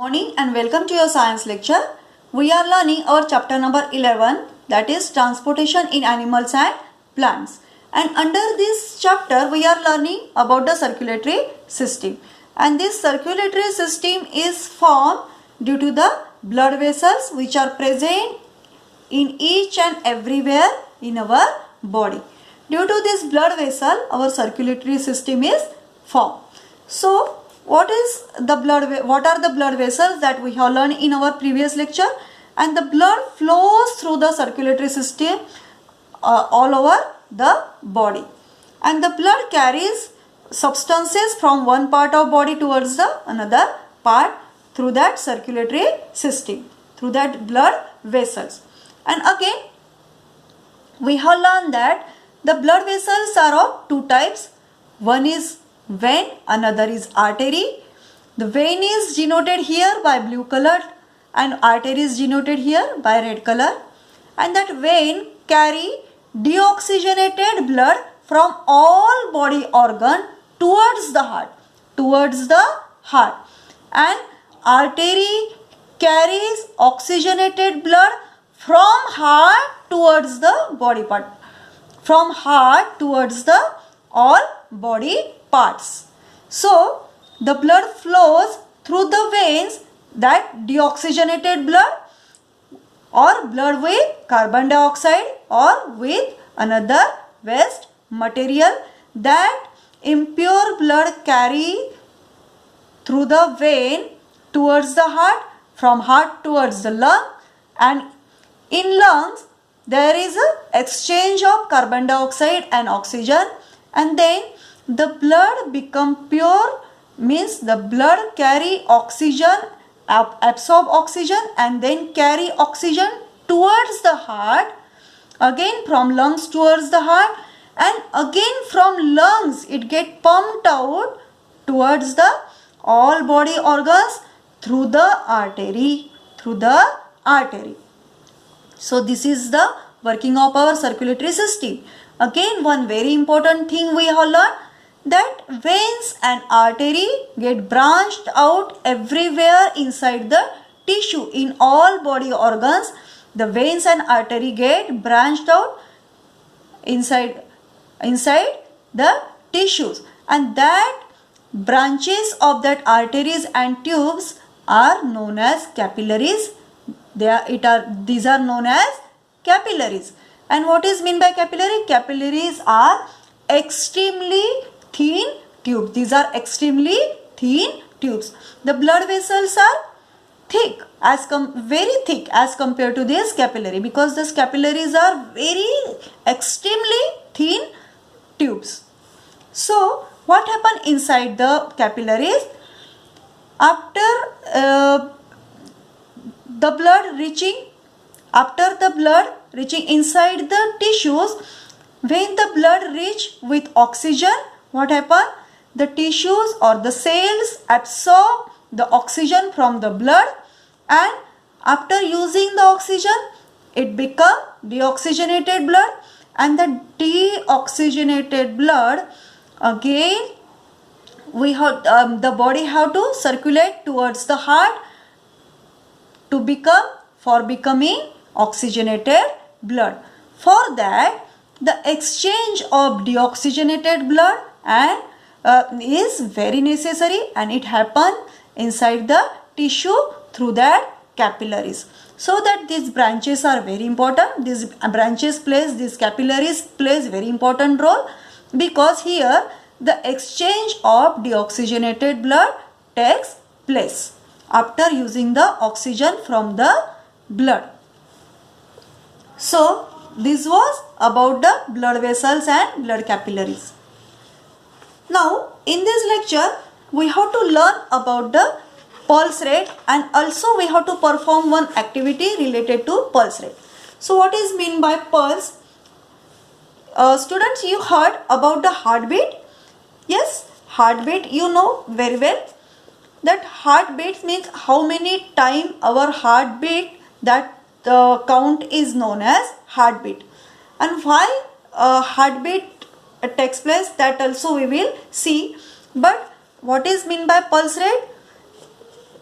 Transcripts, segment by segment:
Morning and welcome to your science lecture. We are learning our chapter number 11, that is transportation in animals and plants. And under this chapter we are learning about the circulatory system. And this circulatory system is formed due to the blood vessels which are present in each and everywhere in our body. Due to this blood vessel, our circulatory system is formed. So what are the blood vessels that we have learned in our previous lecture? And the blood flows through the circulatory system all over the body, and the blood carries substances from one part of body towards the another part through that circulatory system, through that blood vessels. And again we have learned that the blood vessels are of two types. One is vein, another is artery. The vein is denoted here by blue color and artery is denoted here by red color. And that vein carry deoxygenated blood from all body organ towards the heart. And artery carries oxygenated blood from heart towards the body part, from heart towards the all body parts. So the blood flows through the veins, that deoxygenated blood or blood with carbon dioxide or with another waste material. That impure blood carry through the vein towards the heart, from heart towards the lung, and in lungs there is a exchange of carbon dioxide and oxygen, and then the blood become pure, means the blood carry oxygen, absorb oxygen and then carry oxygen towards the heart, again from lungs towards the heart, and again from lungs it get pumped out towards the all body organs through the artery, So this is the working of our circulatory system. Again, one very important thing we have learned, that veins and artery get branched out everywhere inside the tissue. In all body organs, the veins and artery get branched out inside the tissues, and that branches of that arteries and tubes are known as capillaries. These are known as capillaries. And what is meant by capillary? Capillaries are extremely thin tubes. These are extremely thin tubes. The blood vessels are thick, very thick as compared to this capillary, because these capillaries are very extremely thin tubes. So what happens inside the capillaries? After the blood reaching inside the tissues, when the blood reach with oxygen, what happens? The tissues or the cells absorb the oxygen from the blood, and after using the oxygen it become deoxygenated blood, and the deoxygenated blood again the body have to circulate towards the heart for becoming oxygenated blood. For that, the exchange of deoxygenated blood and is very necessary, and it happens inside the tissue through that capillaries. So that these branches are very important. These capillaries plays very important role, because here the exchange of deoxygenated blood takes place after using the oxygen from the blood. So this was about the blood vessels and blood capillaries. Now in this lecture we have to learn about the pulse rate, and also we have to perform one activity related to pulse rate. So what is meant by pulse? Students, you heard about the heartbeat. Yes, heartbeat you know very well. That heartbeat means how many times our heartbeat, that count is known as heartbeat. And why heartbeat takes place, that also we will see. But what is meant by pulse rate?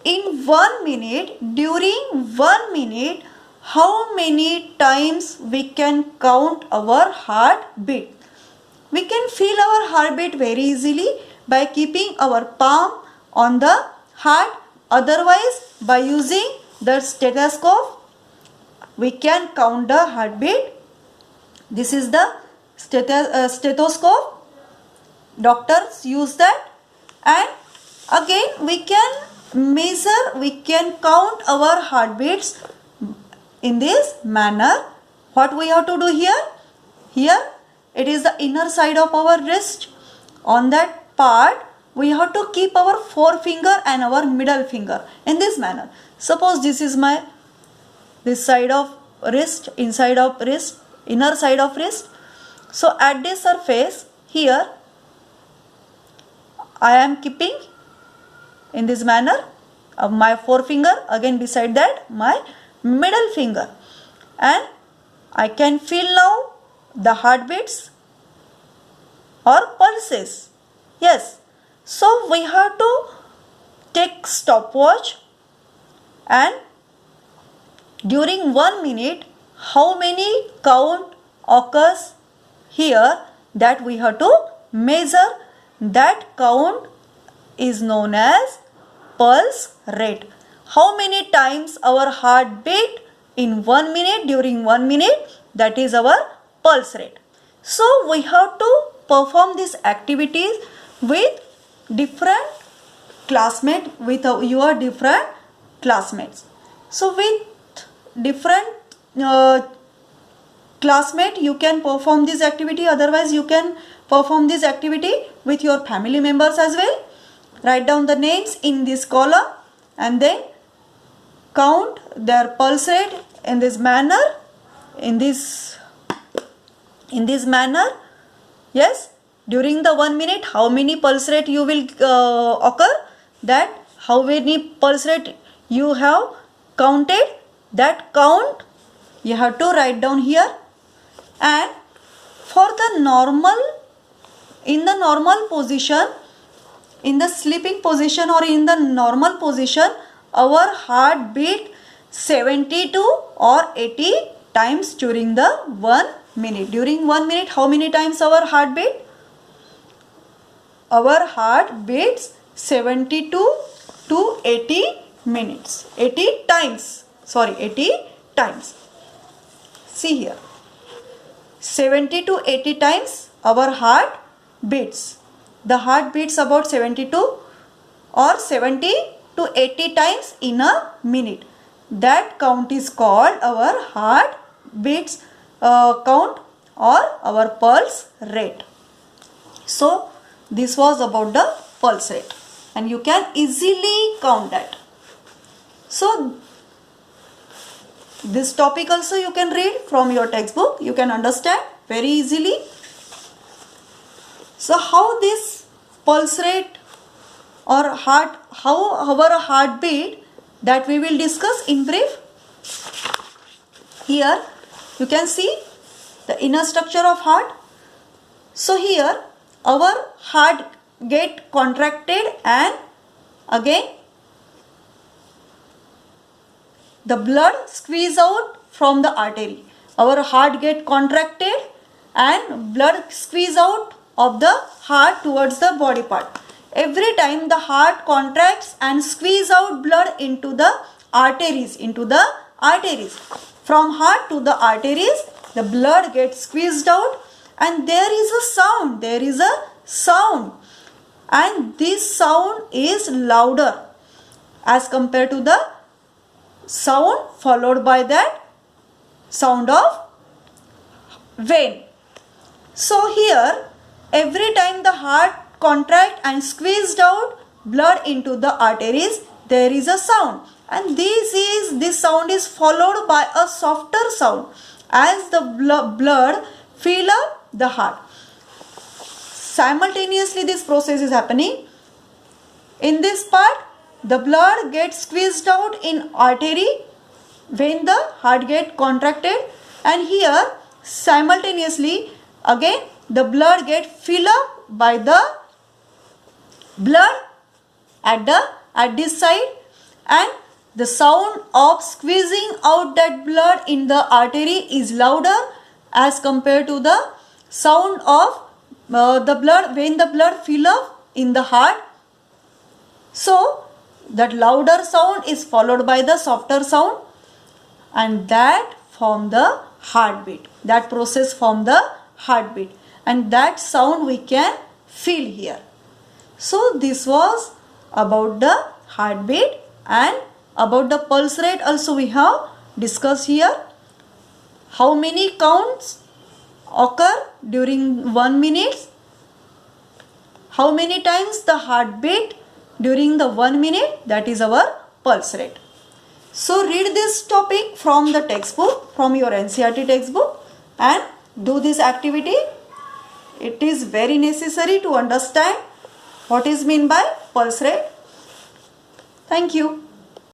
in 1 minute, during 1 minute, how many times we can count our heartbeat? We can feel our heartbeat very easily by keeping our palm on the heart. Otherwise, by using the stethoscope, we can count the heartbeat. This is the stethoscope. Doctors use that, and again we can measure, we can count our heartbeats in this manner. What we have to do here? Here it is the inner side of our wrist. On that part we have to keep our forefinger and our middle finger in this manner. Suppose this is my this side of wrist, inside of wrist, inner side of wrist. So at this surface here I am keeping in this manner my forefinger, again beside that my middle finger, and I can feel now the heartbeats or pulses. Yes, so we have to take stopwatch, and during 1 minute how many count occurs here, that we have to measure. That count is known as pulse rate. How many times our heart beat in 1 minute, during 1 minute, that is our pulse rate. So we have to perform these activities with different classmates, with your different classmates. So with different classmate you can perform this activity. Otherwise you can perform this activity with your family members as well. Write down the names in this column and then count their pulse rate in this manner, in this manner. Yes, during the 1 minute how many pulse rate you will occur, that how many pulse rate you have counted, that count you have to write down here. And for the normal, in the normal position, in the sleeping position or in the normal position, our heart beat 72 or 80 times during the 1 minute. During 1 minute how many times our heart beat? Our heart beats 72 to 80 minutes. 80 times. Sorry, 80 times. See here. 70 to 80 times our heart beats. The heart beats about 72 or 70 to 80 times in a minute. That count is called our heart beats count or our pulse rate. So this was about the pulse rate, and you can easily count that. So this topic also you can read from your textbook. You can understand very easily. So how this pulse rate or how our heartbeat, that we will discuss in brief. Here you can see the inner structure of heart. So here our heart get contracted and again the blood squeeze out from the artery. Our heart get contracted and blood squeeze out of the heart towards the body part. Every time the heart contracts and squeeze out blood into the arteries, From heart to the arteries, the blood gets squeezed out and there is a sound. And this sound is louder as compared to the sound followed by that sound of vein. So here every time the heart contract and squeezed out blood into the arteries, there is a sound, and this sound is followed by a softer sound as the blood fill up the heart. Simultaneously this process is happening. In this part the blood gets squeezed out in artery when the heart get contracted, and here simultaneously again the blood get filled up by the blood at this side, and the sound of squeezing out that blood in the artery is louder as compared to the sound of the blood when the blood fill up in the heart. So that louder sound is followed by the softer sound, and that form the heartbeat. That process form the heartbeat, and that sound we can feel here. So this was about the heartbeat, and about the pulse rate also we have discussed here. How many counts occur during 1 minute? How many times the heartbeat during the 1 minute? That is our pulse rate. So read this topic from the textbook, from your NCERT textbook, and do this activity. It is very necessary to understand what is meant by pulse rate. Thank you.